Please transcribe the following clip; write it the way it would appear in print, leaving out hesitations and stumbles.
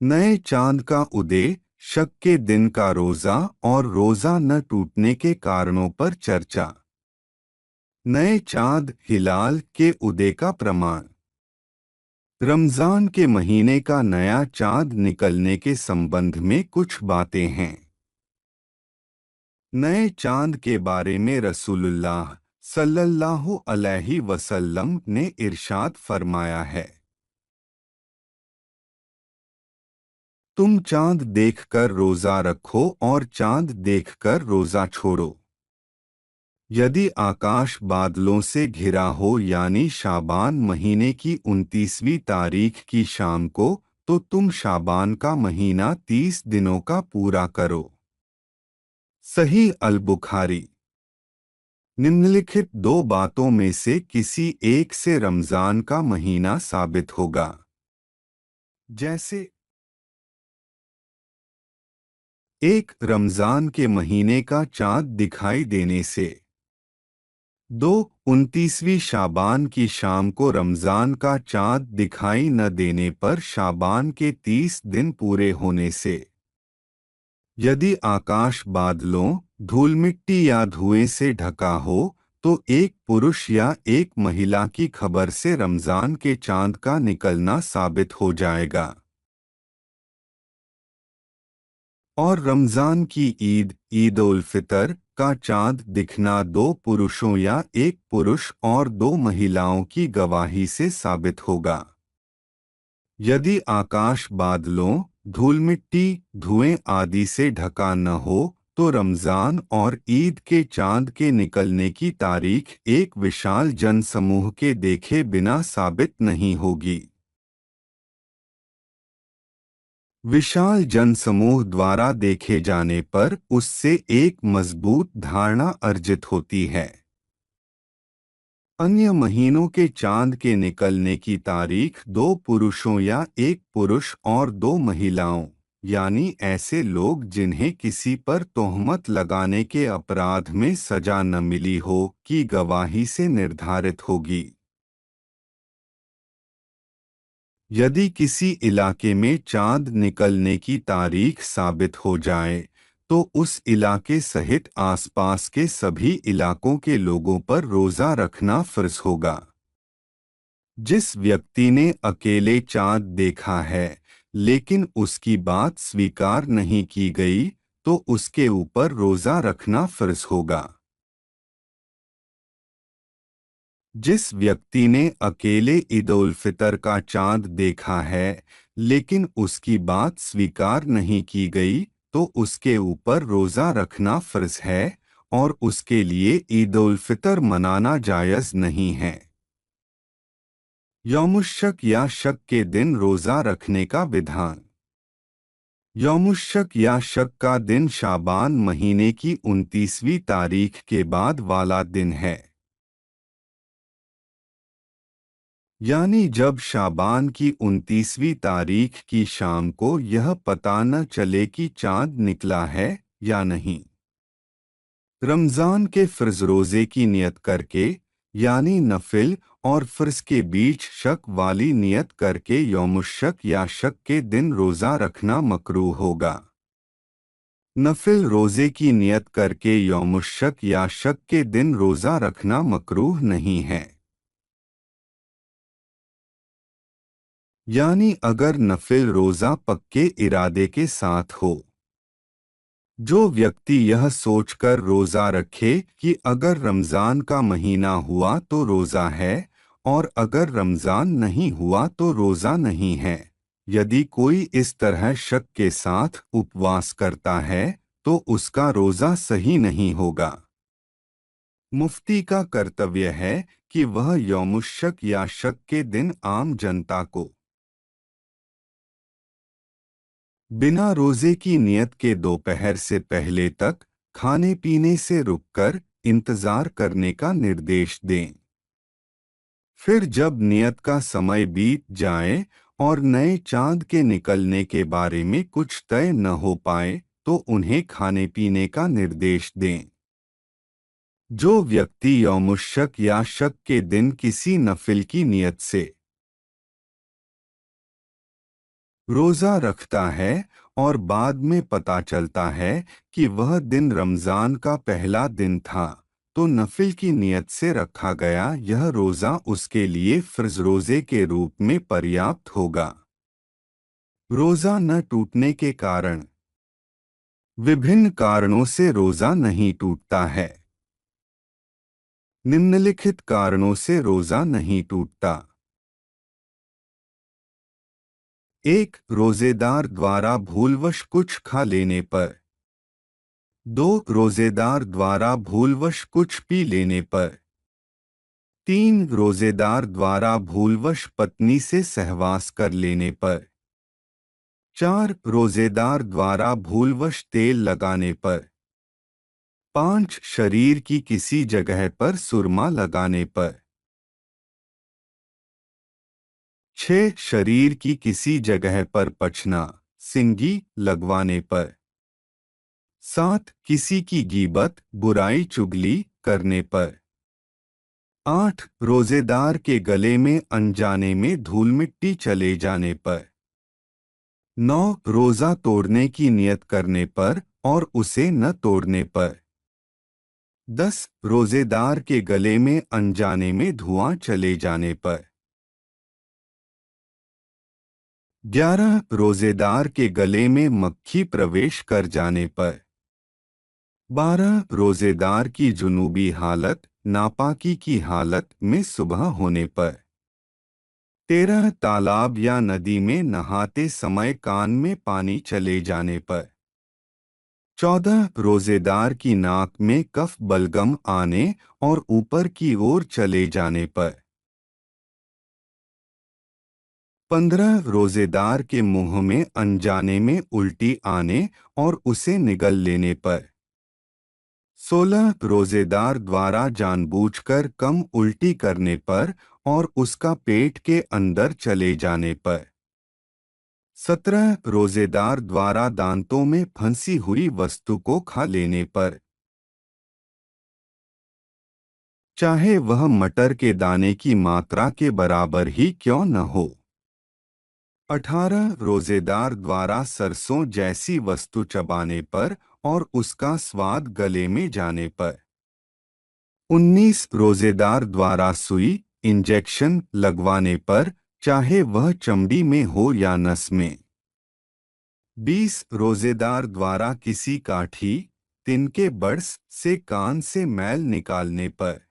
नए चांद का उदय, शक के दिन का रोजा और रोजा न टूटने के कारणों पर चर्चा। नए चांद हिलाल के उदय का प्रमाण। रमजान के महीने का नया चांद निकलने के संबंध में कुछ बातें हैं। नए चांद के बारे में रसूलुल्लाह सल्लल्लाहु अलैहि वसल्लम ने इरशाद फरमाया है, तुम चांद देखकर रोजा रखो और चांद देखकर रोजा छोड़ो। यदि आकाश बादलों से घिरा हो यानी शाबान महीने की 29वीं तारीख की शाम को, तो तुम शाबान का महीना 30 दिनों का पूरा करो। सही अल बुखारी। निम्नलिखित दो बातों में से किसी एक से रमजान का महीना साबित होगा। जैसे एक, रमजान के महीने का चांद दिखाई देने से। दो, 29वीं शाबान की शाम को रमजान का चांद दिखाई न देने पर शाबान के 30 दिन पूरे होने से। यदि आकाश बादलों, धूल मिट्टी या धुएं से ढका हो, तो एक पुरुष या एक महिला की खबर से रमजान के चांद का निकलना साबित हो जाएगा। और रमजान की ईद, ईद उल फितर का चांद दिखना दो पुरुषों या एक पुरुष और दो महिलाओं की गवाही से साबित होगा। यदि आकाश बादलों, धूल मिट्टी, धुएं आदि से ढका न हो, तो रमजान और ईद के चांद के निकलने की तारीख एक विशाल जनसमूह के देखे बिना साबित नहीं होगी। विशाल जनसमूह द्वारा देखे जाने पर उससे एक मजबूत धारणा अर्जित होती है। अन्य महीनों के चांद के निकलने की तारीख दो पुरुषों या एक पुरुष और दो महिलाओं, यानी ऐसे लोग जिन्हें किसी पर तोहमत लगाने के अपराध में सजा न मिली हो, की गवाही से निर्धारित होगी। यदि किसी इलाके में चांद निकलने की तारीख साबित हो जाए, तो उस इलाके सहित आसपास के सभी इलाकों के लोगों पर रोजा रखना फर्ज होगा। जिस व्यक्ति ने अकेले चांद देखा है, लेकिन उसकी बात स्वीकार नहीं की गई, तो उसके ऊपर रोजा रखना फर्ज होगा। जिस व्यक्ति ने अकेले ईद उल फितर का चांद देखा है, लेकिन उसकी बात स्वीकार नहीं की गई, तो उसके ऊपर रोजा रखना फर्ज है और उसके लिए ईद उल फितर मनाना जायज़ नहीं है। यौमुश्शक या शक के दिन रोजा रखने का विधान। यौमुश्शक या शक का दिन शाबान महीने की 29वीं तारीख के बाद वाला दिन है। यानी जब शाबान की 29वीं तारीख की शाम को यह पता न चले कि चांद निकला है या नहीं। रमज़ान के फ़र्ज़ रोज़े की नियत करके, यानी नफिल और फ़र्ज़ के बीच शक वाली नियत करके यौमुश्शक या शक के दिन रोज़ा रखना मकरूह होगा। नफिल रोज़े की नियत करके यौमुश्शक या शक के दिन रोज़ा रखना मकरूह नहीं है। यानी अगर नफिल रोज़ा पक्के इरादे के साथ हो। जो व्यक्ति यह सोचकर रोज़ा रखे कि अगर रमज़ान का महीना हुआ तो रोज़ा है और अगर रमज़ान नहीं हुआ तो रोज़ा नहीं है, यदि कोई इस तरह शक के साथ उपवास करता है, तो उसका रोज़ा सही नहीं होगा। मुफ्ती का कर्तव्य है कि वह यौमुश्शक या शक के दिन आम जनता को बिना रोजे की नियत के दोपहर से पहले तक खाने पीने से रुककर इंतजार करने का निर्देश दें। फिर जब नियत का समय बीत जाए और नए चांद के निकलने के बारे में कुछ तय न हो पाए, तो उन्हें खाने पीने का निर्देश दें। जो व्यक्ति यौमुश्शक या शक के दिन किसी नफिल की नियत से रोज़ा रखता है और बाद में पता चलता है कि वह दिन रमज़ान का पहला दिन था, तो नफिल की नियत से रखा गया यह रोज़ा उसके लिए फ़र्ज़ रोज़े के रूप में पर्याप्त होगा। रोज़ा न टूटने के कारण। विभिन्न कारणों से रोज़ा नहीं टूटता है। निम्नलिखित कारणों से रोज़ा नहीं टूटता। 1. रोज़ेदार द्वारा भूलवश कुछ खा लेने पर। 2. रोज़ेदार द्वारा भूलवश कुछ पी लेने पर। 3. रोज़ेदार द्वारा भूलवश पत्नी से सहवास कर लेने पर। 4. रोज़ेदार द्वारा भूलवश तेल लगाने पर। 5. शरीर की किसी जगह पर सुरमा लगाने पर। 6. शरीर की किसी जगह पर पचना सिंगी लगवाने पर। 7. किसी की गीबत बुराई चुगली करने पर। 8. रोज़ेदार के गले में अनजाने में धूल मिट्टी चले जाने पर। 9. रोज़ा तोड़ने की नियत करने पर और उसे न तोड़ने पर। 10. रोज़ेदार के गले में अनजाने में धुआं चले जाने पर। 11. रोज़ेदार के गले में मक्खी प्रवेश कर जाने पर। 12. रोज़ेदार की जुनूबी हालत नापाकी की हालत में सुबह होने पर। 13. तालाब या नदी में नहाते समय कान में पानी चले जाने पर। 14. रोज़ेदार की नाक में कफ बलगम आने और ऊपर की ओर चले जाने पर। 15. रोज़ेदार के मुंह में अनजाने में उल्टी आने और उसे निगल लेने पर। 16. रोज़ेदार द्वारा जानबूझकर कम उल्टी करने पर और उसका पेट के अंदर चले जाने पर। 17. रोज़ेदार द्वारा दांतों में फंसी हुई वस्तु को खा लेने पर, चाहे वह मटर के दाने की मात्रा के बराबर ही क्यों न हो। 18. रोज़ेदार द्वारा सरसों जैसी वस्तु चबाने पर और उसका स्वाद गले में जाने पर। 19. रोज़ेदार द्वारा सुई इंजेक्शन लगवाने पर, चाहे वह चमड़ी में हो या नस में। 20. रोज़ेदार द्वारा किसी काठी तिनके बर्स से कान से मैल निकालने पर।